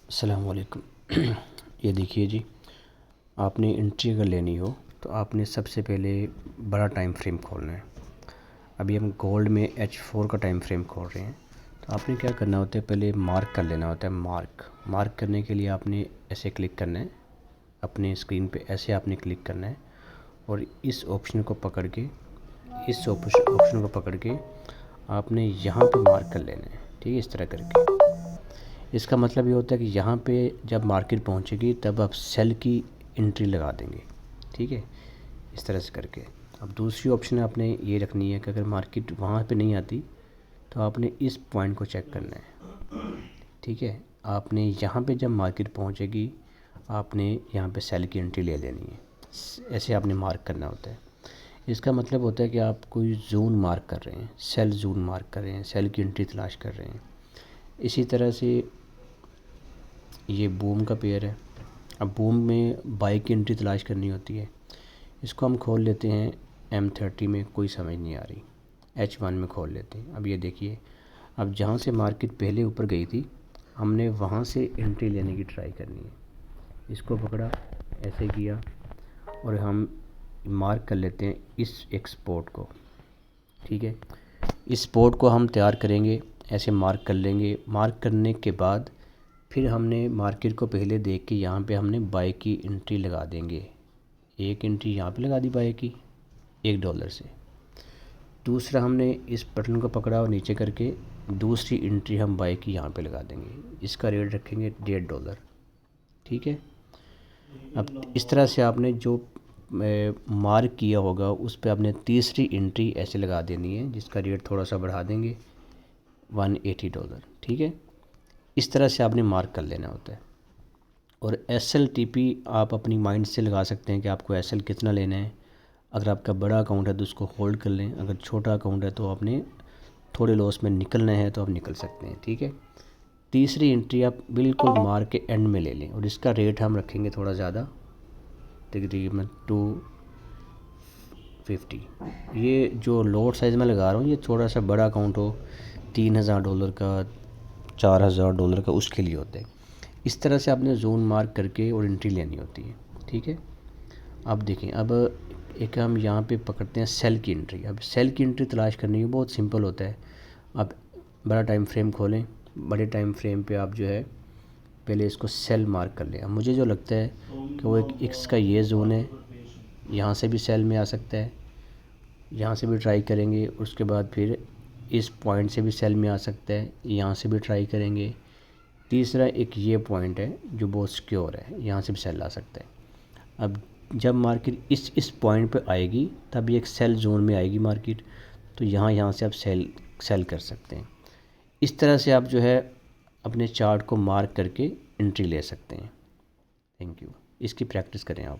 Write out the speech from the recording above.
अस्सलाम वालेकुम। ये देखिए जी, आपने एंट्री अगर लेनी हो तो आपने सबसे पहले बड़ा टाइम फ्रेम खोलना है। अभी हम गोल्ड में H4 का टाइम फ्रेम खोल रहे हैं। तो आपने क्या करना होता है, पहले मार्क कर लेना होता है। मार्क करने के लिए आपने ऐसे क्लिक करना है, अपने स्क्रीन पे ऐसे आपने क्लिक करना है और इस ऑप्शन को पकड़ के आपने यहाँ पे मार्क कर लेना है। ठीक है, इस तरह करके। इसका मतलब ये होता है कि यहाँ पे जब मार्केट पहुँचेगी तब आप सेल की एंट्री लगा देंगे। ठीक है, इस तरह से करके। अब दूसरी ऑप्शन आपने ये रखनी है कि अगर मार्केट वहाँ पे नहीं आती तो आपने इस पॉइंट को चेक करना है। ठीक है, आपने यहाँ पे जब मार्केट पहुँचेगी आपने यहाँ पे सेल की एंट्री ले लेनी है। ऐसे आपने मार्क करना होता है। इसका मतलब होता है कि आप कोई जोन मार्क कर रहे हैं, सेल जोन मार्क कर रहे हैं, सेल की एंट्री तलाश कर रहे हैं। इसी तरह से ये बूम का पेयर है। अब बूम में बाई की एंट्री तलाश करनी होती है। इसको हम खोल लेते हैं M30 में, कोई समझ नहीं आ रही। H1 में खोल लेते हैं। अब ये देखिए, अब जहाँ से मार्केट पहले ऊपर गई थी हमने वहाँ से एंट्री लेने की ट्राई करनी है। इसको पकड़ा, ऐसे किया और हम मार्क कर लेते हैं इस एक स्पॉट को। ठीक है, इस स्पॉट को हम तैयार करेंगे, ऐसे मार्क कर लेंगे। मार्क करने के बाद फिर हमने मार्केट को पहले देख के यहाँ पे हमने बाई की एंट्री लगा देंगे। एक एंट्री यहाँ पे लगा दी बाई की $1 से। दूसरा हमने इस बटन को पकड़ा और नीचे करके दूसरी एंट्री हम बाई की यहाँ पे लगा देंगे। इसका रेट रखेंगे $1.5। ठीक है, अब इस तरह से आपने जो मार्क किया होगा उस पर आपने तीसरी एंट्री ऐसे लगा देनी है, जिसका रेट थोड़ा सा बढ़ा देंगे $180। ठीक है, इस तरह से आपने मार्क कर लेना होता है। और SLTP आप अपनी माइंड से लगा सकते हैं कि आपको SL कितना लेना है। अगर आपका बड़ा अकाउंट है तो उसको होल्ड कर लें, अगर छोटा अकाउंट है तो आपने थोड़े लॉस में निकलना है तो आप निकल सकते हैं। ठीक है, तीसरी एंट्री आप बिल्कुल मार्क के एंड में ले लें और इसका रेट हम रखेंगे थोड़ा ज़्यादा, तकरीबन 250। ये जो लोड साइज़ में लगा रहा हूँ ये थोड़ा सा बड़ा अकाउंट हो, $3000 का, $4000 का, उसके लिए होता है। इस तरह से आपने जोन मार्क करके और एंट्री लेनी होती है। ठीक है, अब देखें, अब एक हम यहाँ पे पकड़ते हैं सेल की एंट्री। अब सेल की एंट्री तलाश करनी है, बहुत सिंपल होता है। अब बड़ा टाइम फ्रेम खोलें, बड़े टाइम फ्रेम पे आप जो है पहले इसको सेल मार्क कर लें। अब मुझे जो लगता है कि वो एक इसका ये जोन है, यहाँ से भी सेल में आ सकता है, यहाँ से भी ट्राई करेंगे। उसके बाद फिर इस पॉइंट से भी सेल में आ सकता है, यहाँ से भी ट्राई करेंगे। तीसरा एक ये पॉइंट है जो बहुत सिक्योर है, यहाँ से भी सेल आ सकता है। अब जब मार्केट इस पॉइंट पे आएगी तब ये एक सेल जोन में आएगी मार्केट, तो यहाँ से आप सेल कर सकते हैं। इस तरह से आप जो है अपने चार्ट को मार्क करके एंट्री ले सकते हैं। Thank you. इसकी प्रैक्टिस करें आप।